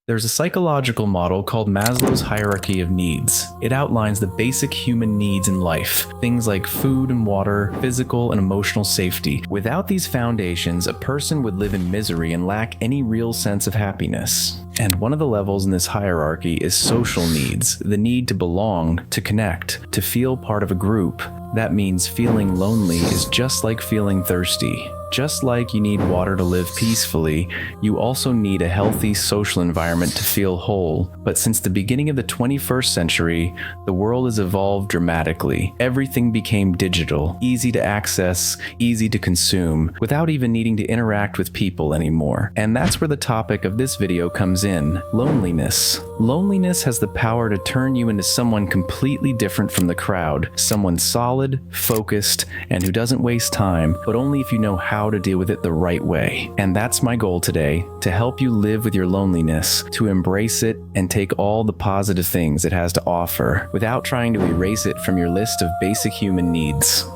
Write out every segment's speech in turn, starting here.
There's a psychological model called Maslow's hierarchy of needs. It outlines the basic human needs in life, things like food and water, physical and emotional safety. Without these foundations, a person would live in misery and lack any real sense of happiness. And one of the levels in this hierarchy is social needs, the need to belong, to connect, to feel part of a group. That means feeling lonely is just like feeling thirsty. Just like you need water to live peacefully, you also need a healthy social environment to feel whole. But since the beginning of the 21st century, the world has evolved dramatically. Everything became digital, easy to access, easy to consume, without even needing to interact with people anymore. And that's where the topic of this video comes in: loneliness. Loneliness has the power to turn you into someone completely different from the crowd, someone solid, focused, and who doesn't waste time, but only if you know how to deal with it the right way. And that's my goal today, to help you live with your loneliness, to embrace it and take all the positive things it has to offer, without trying to erase it from your list of basic human needs.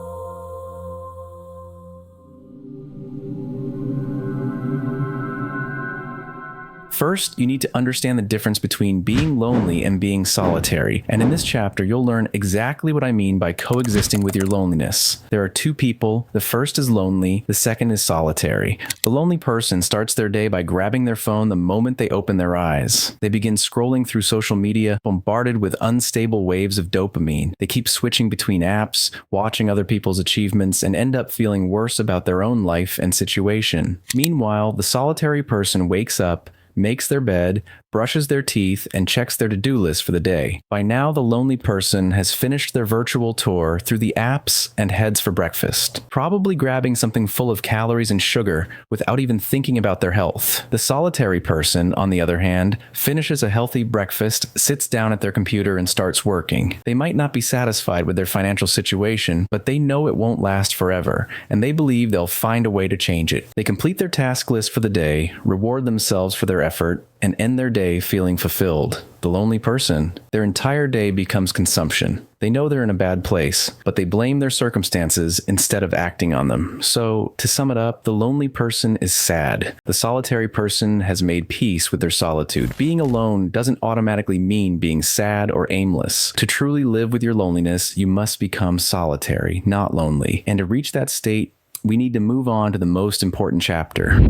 First, you need to understand the difference between being lonely and being solitary. And in this chapter, you'll learn exactly what I mean by coexisting with your loneliness. There are two people. The first is lonely, the second is solitary. The lonely person starts their day by grabbing their phone the moment they open their eyes. They begin scrolling through social media, bombarded with unstable waves of dopamine. They keep switching between apps, watching other people's achievements, and end up feeling worse about their own life and situation. Meanwhile, the solitary person wakes up, makes their bed, brushes their teeth, and checks their to-do list for the day. By now, the lonely person has finished their virtual tour through the apps and heads for breakfast, probably grabbing something full of calories and sugar without even thinking about their health. The solitary person, on the other hand, finishes a healthy breakfast, sits down at their computer, and starts working. They might not be satisfied with their financial situation, but they know it won't last forever, and they believe they'll find a way to change it. They complete their task list for the day, reward themselves for their effort, and end their day feeling fulfilled. The lonely person, their entire day becomes consumption. They know they're in a bad place, but they blame their circumstances instead of acting on them. So, to sum it up, the lonely person is sad. The solitary person has made peace with their solitude. Being alone doesn't automatically mean being sad or aimless. To truly live with your loneliness, you must become solitary, not lonely. And to reach that state, we need to move on to the most important chapter.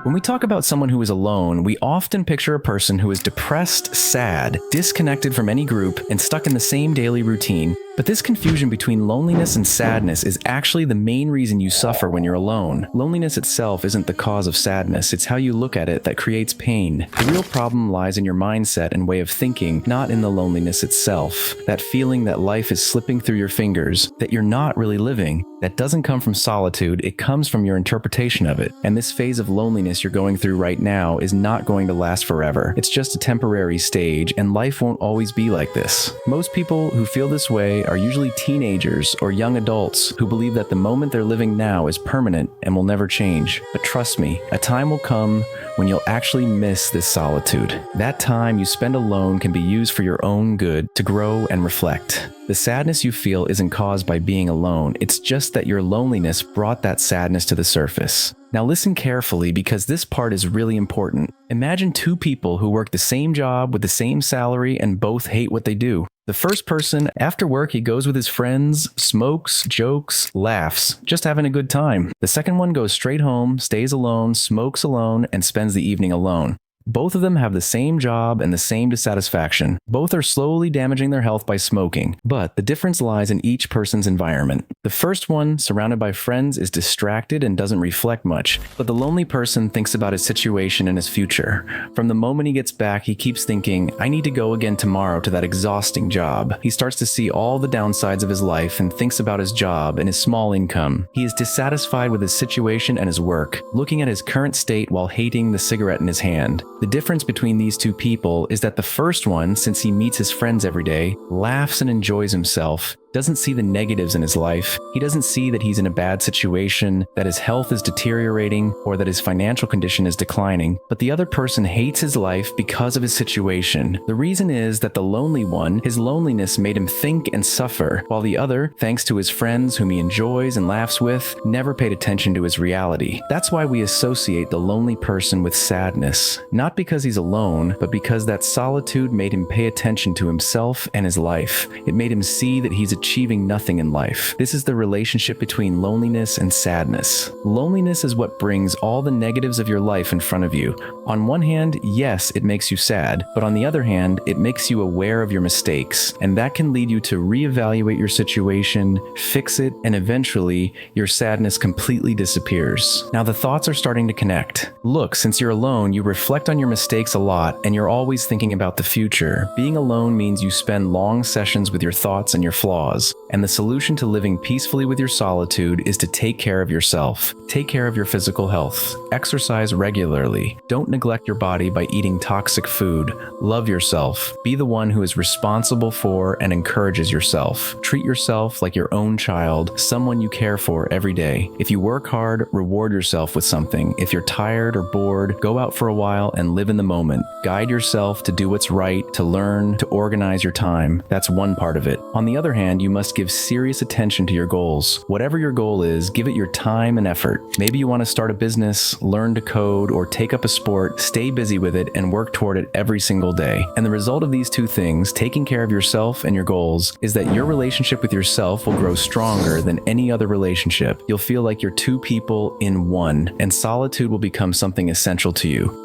When we talk about someone who is alone, we often picture a person who is depressed, sad, disconnected from any group, and stuck in the same daily routine. But this confusion between loneliness and sadness is actually the main reason you suffer when you're alone. Loneliness itself isn't the cause of sadness, it's how you look at it that creates pain. The real problem lies in your mindset and way of thinking, not in the loneliness itself. That feeling that life is slipping through your fingers, that you're not really living, that doesn't come from solitude, it comes from your interpretation of it. And this phase of loneliness you're going through right now is not going to last forever. It's just a temporary stage, and life won't always be like this. Most people who feel this way are usually teenagers or young adults who believe that the moment they're living now is permanent and will never change. But trust me, a time will come when you'll actually miss this solitude. That time you spend alone can be used for your own good, to grow and reflect. The sadness you feel isn't caused by being alone, it's just that your loneliness brought that sadness to the surface. Now listen carefully, because this part is really important. Imagine two people who work the same job with the same salary and both hate what they do. The first person, after work, he goes with his friends, smokes, jokes, laughs, just having a good time. The second one goes straight home, stays alone, smokes alone, and spends the evening alone. Both of them have the same job and the same dissatisfaction. Both are slowly damaging their health by smoking, but the difference lies in each person's environment. The first one, surrounded by friends, is distracted and doesn't reflect much, but the lonely person thinks about his situation and his future. From the moment he gets back, he keeps thinking, I need to go again tomorrow to that exhausting job. He starts to see all the downsides of his life and thinks about his job and his small income. He is dissatisfied with his situation and his work, looking at his current state while hating the cigarette in his hand. The difference between these two people is that the first one, since he meets his friends every day, laughs and enjoys himself, doesn't see the negatives in his life. He doesn't see that he's in a bad situation, that his health is deteriorating, or that his financial condition is declining. But the other person hates his life because of his situation. The reason is that the lonely one, his loneliness made him think and suffer, while the other, thanks to his friends whom he enjoys and laughs with, never paid attention to his reality. That's why we associate the lonely person with sadness. Not because he's alone, but because that solitude made him pay attention to himself and his life. It made him see that he's achieving nothing in life. This is the relationship between loneliness and sadness. Loneliness is what brings all the negatives of your life in front of you. On one hand, yes, it makes you sad, but on the other hand, it makes you aware of your mistakes, and that can lead you to reevaluate your situation, fix it, and eventually, your sadness completely disappears. Now the thoughts are starting to connect. Look, since you're alone, you reflect on your mistakes a lot, and you're always thinking about the future. Being alone means you spend long sessions with your thoughts and your flaws, and the solution to living peacefully with your solitude is to take care of yourself. Take care of your physical health. Exercise regularly. Don't neglect your body by eating toxic food. Love yourself. Be the one who is responsible for and encourages yourself. Treat yourself like your own child, someone you care for every day. If you work hard, reward yourself with something. If you're tired or bored, go out for a while and live in the moment. Guide yourself to do what's right, to learn, to organize your time. That's one part of it. On the other hand, you must give serious attention to your goals. Whatever your goal is, give it your time and effort. Maybe you want to start a business, learn to code, or take up a sport. Stay busy with it and work toward it every single day. And the result of these two things, taking care of yourself and your goals, is that your relationship with yourself will grow stronger than any other relationship. You'll feel like you're two people in one, and solitude will become something essential to you.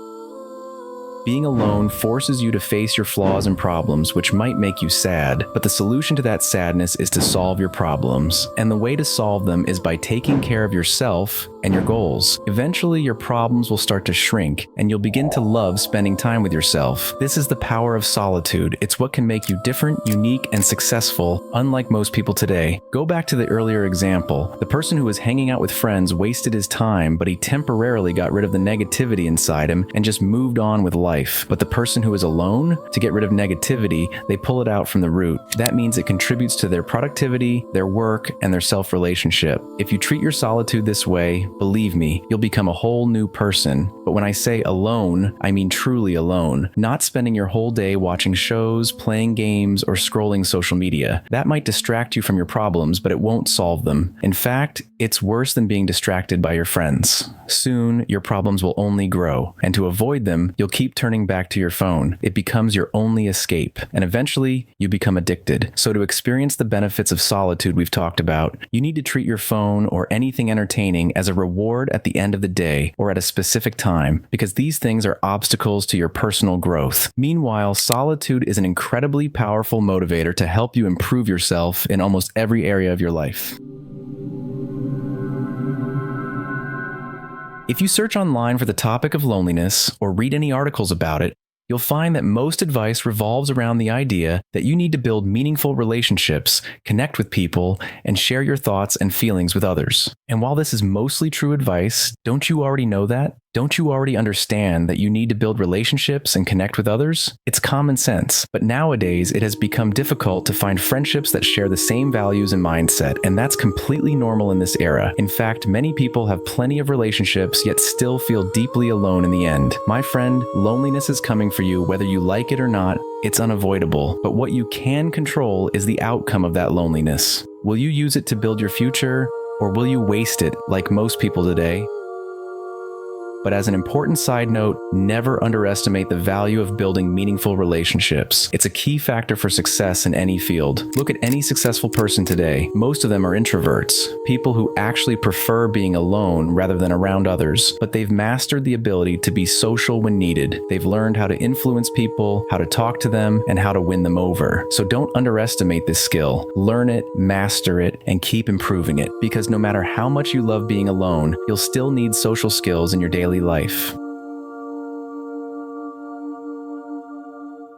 Being alone forces you to face your flaws and problems, which might make you sad, but the solution to that sadness is to solve your problems. And the way to solve them is by taking care of yourself and your goals. Eventually, your problems will start to shrink, and you'll begin to love spending time with yourself. This is the power of solitude. It's what can make you different, unique, and successful, unlike most people today. Go back to the earlier example. The person who was hanging out with friends wasted his time, but he temporarily got rid of the negativity inside him and just moved on with life. But the person who is alone, to get rid of negativity, they pull it out from the root. That means it contributes to their productivity, their work, and their self-relationship. If you treat your solitude this way, believe me, you'll become a whole new person. But when I say alone, I mean truly alone, not spending your whole day watching shows, playing games, or scrolling social media. That might distract you from your problems, but it won't solve them. In fact, it's worse than being distracted by your friends. Soon, your problems will only grow, and to avoid them, you'll keep turning back to your phone. It becomes your only escape, and eventually, you become addicted. So to experience the benefits of solitude we've talked about, you need to treat your phone or anything entertaining as a reward at the end of the day or at a specific time, because these things are obstacles to your personal growth. Meanwhile, solitude is an incredibly powerful motivator to help you improve yourself in almost every area of your life. If you search online for the topic of loneliness or read any articles about it, you'll find that most advice revolves around the idea that you need to build meaningful relationships, connect with people, and share your thoughts and feelings with others. And while this is mostly true advice, don't you already know that? Don't you already understand that you need to build relationships and connect with others? It's common sense, but nowadays it has become difficult to find friendships that share the same values and mindset, and that's completely normal in this era. In fact, many people have plenty of relationships yet still feel deeply alone in the end. My friend, loneliness is coming for you whether you like it or not. It's unavoidable, but what you can control is the outcome of that loneliness. Will you use it to build your future, or will you waste it like most people today? But as an important side note, never underestimate the value of building meaningful relationships. It's a key factor for success in any field. Look at any successful person today. Most of them are introverts, people who actually prefer being alone rather than around others, but they've mastered the ability to be social when needed. They've learned how to influence people, how to talk to them, and how to win them over. So don't underestimate this skill. Learn it, master it, and keep improving it, because no matter how much you love being alone, you'll still need social skills in your daily life.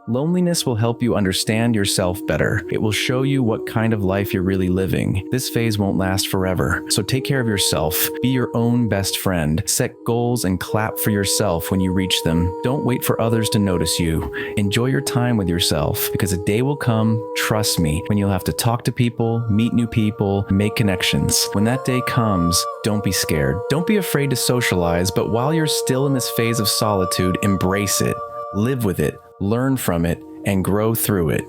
Loneliness will help you understand yourself better. It will show you what kind of life you're really living. This phase won't last forever, so take care of yourself. Be your own best friend. Set goals and clap for yourself when you reach them. Don't wait for others to notice you. Enjoy your time with yourself, because a day will come, trust me, when you'll have to talk to people, meet new people, make connections. When that day comes, don't be scared. Don't be afraid to socialize, but while you're still in this phase of solitude, embrace it. Live with it. Learn from it and grow through it.